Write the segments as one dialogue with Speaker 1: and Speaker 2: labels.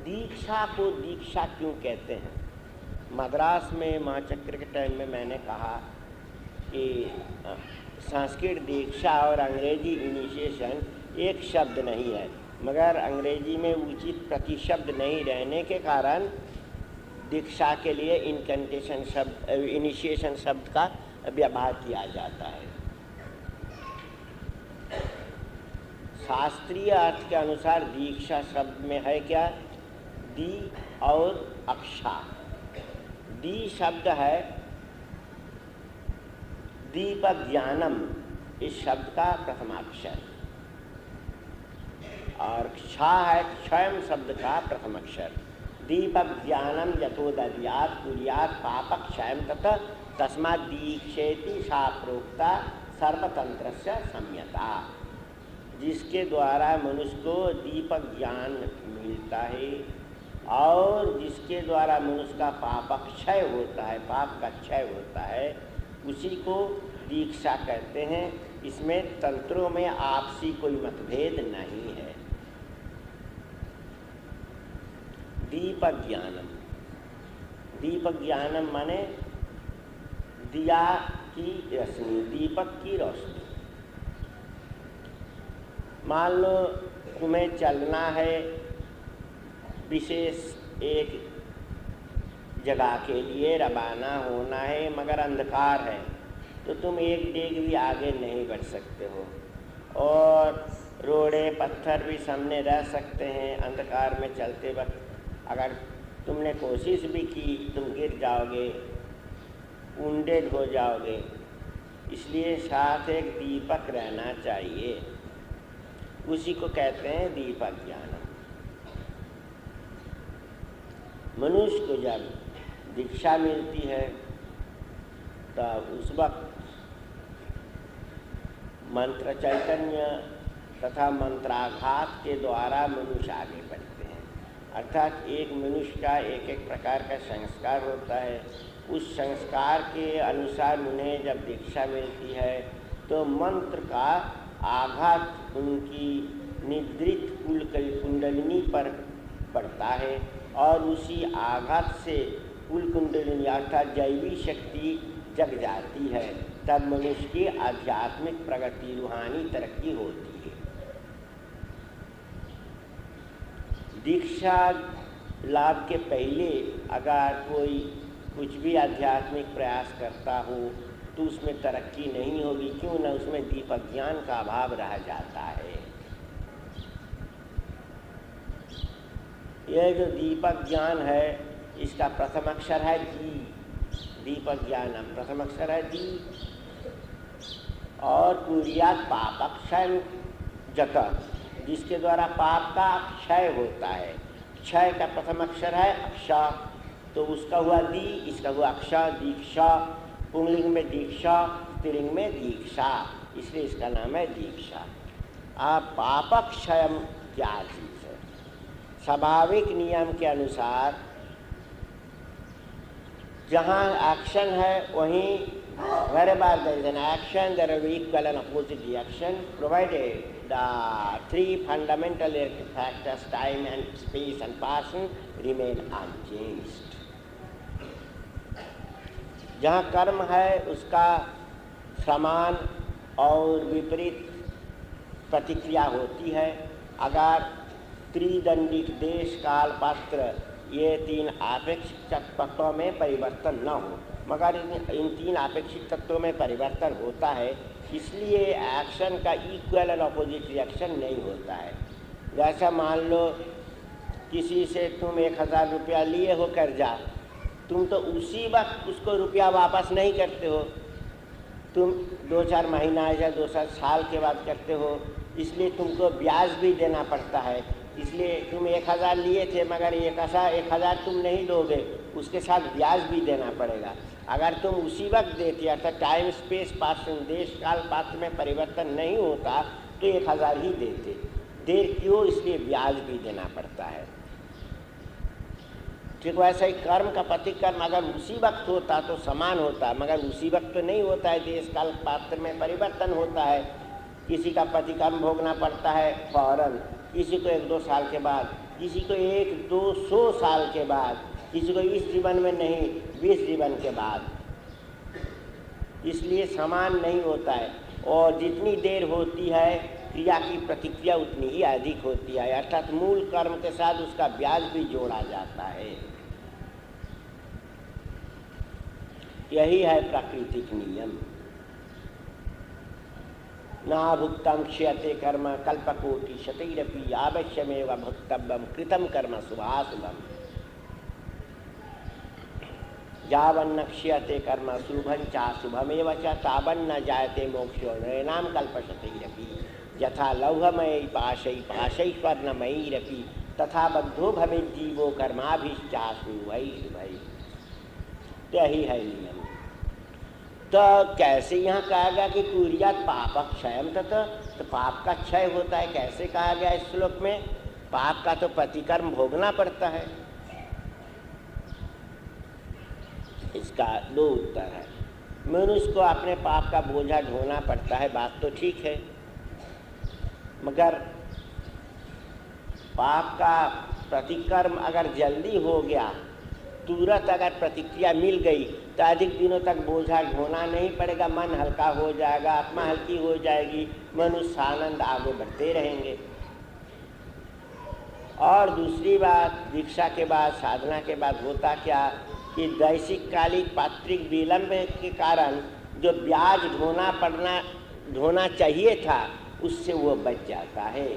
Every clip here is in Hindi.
Speaker 1: दीक्षा को दीक्षा क्यों कहते हैं? मद्रास में महाचक्र के टाइम में मैंने कहा कि संस्कृत दीक्षा और अंग्रेजी इनिशिएशन एक शब्द नहीं है, मगर अंग्रेजी में उचित प्रतिशब्द नहीं रहने के कारण दीक्षा के लिए इनकंटेशन शब्द, इनिशिएशन शब्द का व्यवहार किया जाता है। शास्त्रीय अर्थ के अनुसार दीक्षा शब्द में है क्या? दी और अक्षा। दी शब्द है दीपक ज्ञानम, इस शब्द का प्रथमाक्षर, और क्षा है क्षयम शब्द का प्रथम अक्षर। दीपक ज्ञानम यथोदयात कुर्यात पापक क्षयम तथा तस्मात् दीक्षेति सा प्रोक्ता सर्वतंत्रस्य सम्यता। जिसके द्वारा मनुष्य को दीपक ज्ञान मिलता है और जिसके द्वारा मनुष्य का पाप क्षय होता है, पाप का क्षय होता है, उसी को दीक्षा कहते हैं। इसमें तंत्रों में आपसी कोई मतभेद नहीं है। दीपक ज्ञानम, दीपक ज्ञानम माने दिया की रोशनी, दीपक की रोशनी। मान लो तुम्हें चलना है विशेष एक जगह के लिए, रवाना होना है, मगर अंधकार है तो तुम एक डेग भी आगे नहीं बढ़ सकते हो, और रोड़े पत्थर भी सामने रह सकते हैं। अंधकार में चलते वक्त अगर तुमने कोशिश भी की तुम गिर जाओगे, वुंडेड हो जाओगे। इसलिए साथ एक दीपक रहना चाहिए, उसी को कहते हैं दीपक ज्ञानम। मनुष्य को जब दीक्षा मिलती है तो उस वक्त मंत्र चैतन्य तथा मंत्राघात के द्वारा मनुष्य आगे बढ़ते हैं। अर्थात एक मनुष्य का एक एक प्रकार का संस्कार होता है, उस संस्कार के अनुसार उन्हें जब दीक्षा मिलती है तो मंत्र का आघात उनकी निद्रित कुंडलिनी पर पड़ता है, और उसी आघात से कुल कुंडलिनी अर्थात दैवी शक्ति जग जाती है। तब मनुष्य की आध्यात्मिक प्रगति, रूहानी तरक्की होती है। दीक्षा लाभ के पहले अगर कोई कुछ भी आध्यात्मिक प्रयास करता हो तो उसमें तरक्की नहीं होगी, क्यों न उसमें दीपक ज्ञान का अभाव रह जाता है। यह जो दीपक ज्ञान है इसका प्रथम अक्षर है दी, दीपक ज्ञानम प्रथम अक्षर है दी, और कुर्यात पाप क्षय जत, जिसके द्वारा पाप का क्षय होता है। क्षय का प्रथम अक्षर है अक्षा, तो उसका हुआ दी, इसका हुआ अक्षा, दीक्षा। पुंगलिंग में दीक्षा, स्त्रीलिंग में दीक्षा, इसलिए इसका नाम है दीक्षा। आप पापक्षय क्या चीज़ है? स्वाभाविक नियम के अनुसार जहाँ एक्शन है वहीं wherever there is an action there will be equal and opposite reaction provided the three fundamental factors time and space and person remain unchanged। जहाँ कर्म है उसका समान और विपरीत प्रतिक्रिया होती है। अगर त्रिदंडिक देश काल पात्र ये तीन आपेक्षिक तत्वों में परिवर्तन न हो, मगर इन तीन अपेक्षित तत्वों में परिवर्तन होता है, इसलिए एक्शन का इक्वल एंड अपोजिट रिएक्शन नहीं होता है। जैसा मान लो किसी से तुम 1000 रुपया लिए हो कर्जा, तुम तो उसी वक्त उसको रुपया वापस नहीं करते हो, तुम 2-4 महीना या 2-4 साल के बाद करते हो, इसलिए तुमको ब्याज भी देना पड़ता है। इसलिए तुम 1000 लिए थे मगर 1000 तुम नहीं दोगे, उसके साथ ब्याज भी देना पड़ेगा। अगर तुम उसी वक्त देते अर्थात टाइम स्पेस पासन देश काल पात्र में परिवर्तन नहीं होता तो 1000 ही देते। देर क्यों? इसलिए ब्याज भी देना पड़ता है। ठीक वैसे ही कर्म का प्रतिकर्म अगर उसी वक्त होता तो समान होता, मगर उसी वक्त तो नहीं होता है, देश काल पात्र में परिवर्तन होता है। किसी का प्रतिकर्म भोगना पड़ता है फौरन, किसी को 1-2 साल के बाद, किसी को 100-200 साल के बाद, किसी को इस जीवन में नहीं 20 जीवन के बाद। इसलिए समान नहीं होता है, और जितनी देर होती है क्रिया की प्रतिक्रिया उतनी ही अधिक होती है, अर्थात मूल कर्म के साथ उसका ब्याज भी जोड़ा जाता है। यही है प्राकृतिक नियम। ना भुक्तम क्षयते कर्म कल्पकोटि शतैरपि आवश्यमेव भुक्तव्यम कृतं कर्म शुभाशुभम। यावन्न क्षयते कर्म शुभं चाशुभमेव च तावन्न जायते मोक्षो नैनां कल्पशतैरपि। यथा लौहमयी पाशै पाशै स्वर्णमयीरपि तथा बद्धो भवेत् जीवो कर्माभिश्चाशुभैः। यही है नियम। तो कैसे यहाँ कहा गया कि कुर्यात् पाप क्षयम तथा, तो पाप का क्षय होता है कैसे कहा गया इस श्लोक में? पाप का तो प्रतिकर्म भोगना पड़ता है। इसका 2 उत्तर है। मनुष्य को अपने पाप का बोझा ढोना पड़ता है, बात तो ठीक है, मगर पाप का प्रतिकर्म अगर जल्दी हो गया, तुरंत अगर प्रतिक्रिया मिल गई तो अधिक दिनों तक बोझा ढोना नहीं पड़ेगा, मन हल्का हो जाएगा, आत्मा हल्की हो जाएगी, मनुष्य आनंद आगे बढ़ते रहेंगे। और दूसरी बात, दीक्षा के बाद, साधना के बाद होता क्या कि दैसिक कालिक पात्रिक विलंब के कारण जो ब्याज ढोना चाहिए था उससे वो बच जाता है।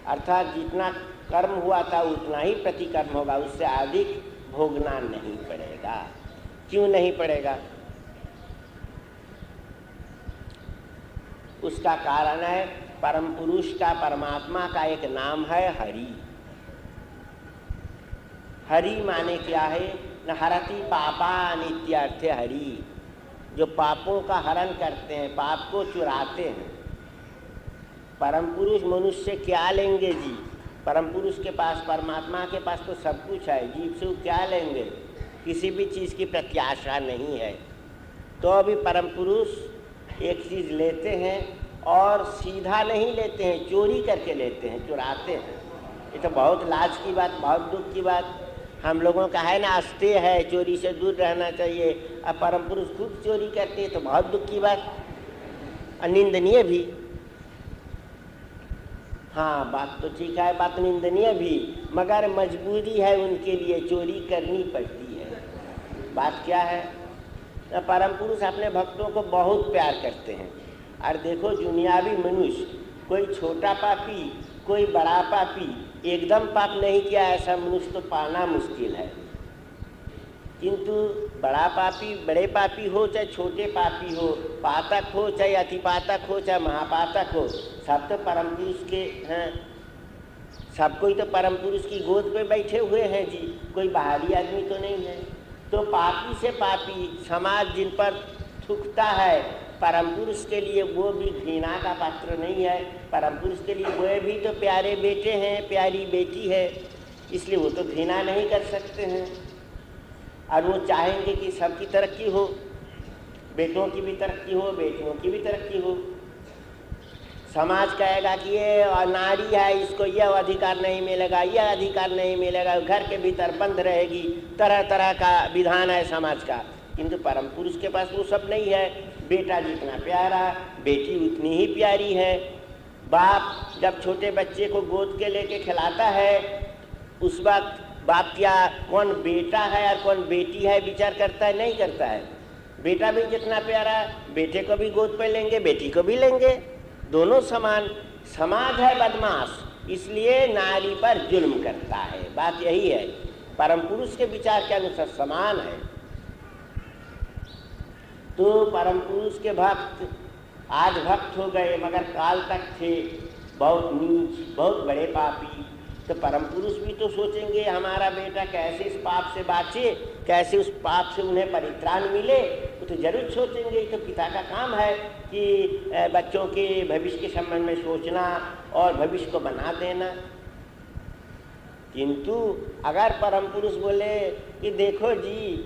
Speaker 1: अर्थात जितना कर्म हुआ था उतना ही प्रतिकर्म होगा, उससे अधिक भोगना नहीं पड़ेगा। क्यों नहीं पड़ेगा? उसका कारण है परम पुरुष का, परमात्मा का एक नाम है हरि। हरि माने क्या है? न हरति पापा नित्यार्थे हरि, जो पापों का हरण करते हैं, पाप को चुराते हैं। परम पुरुष मनुष्य से क्या लेंगे जी? परम पुरुष के पास, परमात्मा के पास तो सब कुछ है, जीव से क्या लेंगे? किसी भी चीज़ की प्रत्याशा नहीं है। तो अभी परम पुरुष एक चीज़ लेते हैं और सीधा नहीं लेते हैं, चोरी करके लेते हैं, चुराते हैं। ये तो बहुत लाज की बात, बहुत दुख की बात। हम लोगों का है ना, अस्ते है, चोरी से दूर रहना चाहिए, अब परम पुरुष खुद चोरी करते हैं तो बहुत दुख की बात, अनिंदनीय भी। हाँ, बात तो ठीक है, बात निंदनीय भी, मगर मजबूरी है उनके लिए, चोरी करनी पड़ती है। बात क्या है? परम पुरुष अपने भक्तों को बहुत प्यार करते हैं। और देखो दुनियावी मनुष्य, कोई छोटा पापी, कोई बड़ा पापी, एकदम पाप नहीं किया ऐसा मनुष्य तो पाना मुश्किल है। किंतु बड़ा पापी, बड़े पापी हो चाहे छोटे पापी हो, पातक हो चाहे अतिपातक हो चाहे महापातक हो, सब तो परम पुरुष के हैं। सब कोई तो परम पुरुष की गोद पे बैठे हुए हैं जी, कोई बाहरी आदमी तो नहीं है। तो पापी से पापी समाज जिन पर थूकता है, परम पुरुष के लिए वो भी घृणा का पात्र नहीं है। परम पुरुष के लिए वो भी तो प्यारे बेटे हैं, प्यारी बेटी है, इसलिए वो तो घृणा नहीं कर सकते हैं। और वो चाहेंगे कि सबकी तरक्की हो, बेटों की भी तरक्की हो, बेटियों की भी तरक्की हो। समाज कहेगा कि ये नारी है, इसको यह अधिकार नहीं मिलेगा, यह अधिकार नहीं मिलेगा, घर के भीतर बंद रहेगी, तरह तरह का विधान है समाज का। किंतु परम पुरुष के पास वो सब नहीं है। बेटा जितना प्यारा, बेटी उतनी ही प्यारी है। बाप जब छोटे बच्चे को गोद के लेके खिलाता है, उस वक्त बाप क्या कौन बेटा है और कौन बेटी है विचार करता है? नहीं करता है। बेटा भी जितना प्यारा, बेटे को भी गोद पे लेंगे, बेटी को भी लेंगे, दोनों समान। समाज है बदमाश, इसलिए नारी पर जुल्म करता है। बात यही है, परम पुरुष के विचार के अनुसार समान है। तो परम पुरुष के भक्त आज भक्त हो गए, मगर काल तक थे बहुत नीच, बहुत बड़े पापी। तो परम पुरुष भी तो सोचेंगे हमारा बेटा कैसे इस पाप से बाँचे, कैसे उस पाप से उन्हें परित्राण मिले, वो तो जरूर सोचेंगे। तो पिता का काम है कि बच्चों के भविष्य के संबंध में सोचना और भविष्य को बना देना। किंतु अगर परम पुरुष बोले कि देखो जी,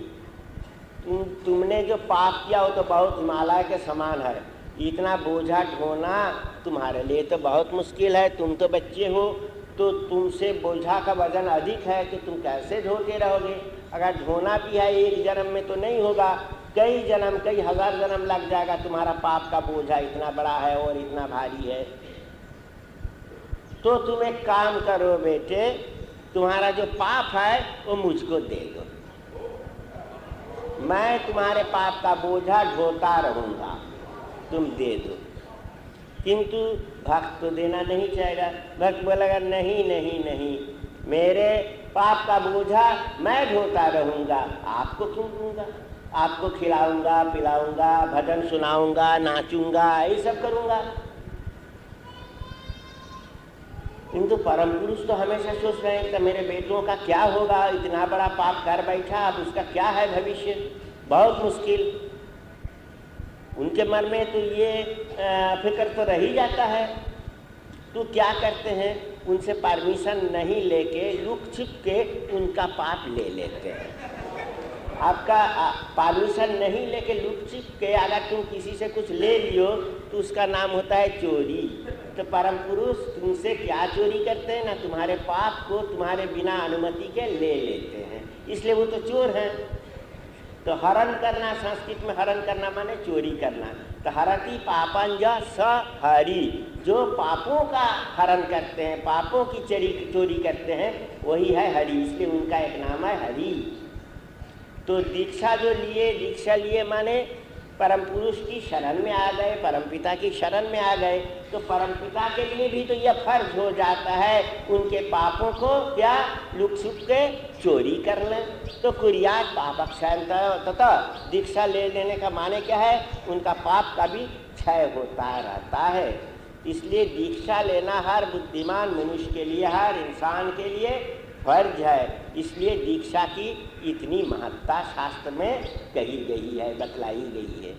Speaker 1: तुमने जो पाप किया वो तो बहुत हिमालय के समान है, इतना बोझा ढोना तुम्हारे लिए तो बहुत मुश्किल है, तुम तो बच्चे हो, तो तुमसे बोझा का वजन अधिक है कि तुम कैसे ढोते रहोगे। अगर ढोना भी है एक जन्म में तो नहीं होगा, कई जन्म, कई हजार जन्म लग जाएगा। तुम्हारा पाप का बोझा इतना बड़ा है और इतना भारी है। तो तुम एक काम करो बेटे, तुम्हारा जो पाप है वो मुझको दे दो, मैं तुम्हारे पाप का बोझा ढोता रहूँगा, तुम दे दो। किंतु भक्त तो देना नहीं चाहेगा। भक्त बोलेगा नहीं नहीं नहीं, मेरे पाप का बोझा मैं ढोता रहूँगा, आपको क्यों दूँगा? आपको खिलाऊँगा, पिलाऊँगा, भजन सुनाऊँगा, नाचूँगा, ये सब करूँगा। किंतु परम पुरुष तो हमेशा सोच रहे हैं कि मेरे बेटों का क्या होगा, इतना बड़ा पाप कर बैठा, अब उसका क्या है भविष्य, बहुत मुश्किल। उनके मन में तो ये फिक्र तो रह ही जाता है। तो क्या करते हैं, उनसे परमिशन नहीं लेके लुक छिप के उनका पाप ले लेते हैं। आपका परमिशन नहीं लेके लुक छिप के अगर तुम किसी से कुछ ले लियो तो उसका नाम होता है चोरी। तो परम पुरुष तुमसे क्या चोरी करते हैं ना, तुम्हारे पाप को तुम्हारे बिना अनुमति के ले लेते हैं, इसलिए वो तो चोर हैं। तो हरण करना, संस्कृत में हरण करना माने चोरी करना। तो हरति पापंज स हरि, जो पापों का हरण करते हैं, पापों की चोरी करते हैं, वही है हरि, इसलिए उनका एक नाम है हरि। तो दीक्षा जो लिए, दीक्षा लिए माने परम पुरुष की शरण में आ गए, परमपिता की शरण में आ गए। तो परमपिता के लिए भी तो यह फर्ज हो जाता है उनके पापों को क्या लुक छुप के चोरी करना। तो कुरियात पापक्षय तथा दीक्षा ले लेने का माने क्या है, उनका पाप का भी क्षय होता रहता है। इसलिए दीक्षा लेना हर बुद्धिमान मनुष्य के लिए, हर इंसान के लिए फर्ज है। इसलिए दीक्षा की इतनी महत्ता शास्त्र में कही गई है, बतलाई गई है।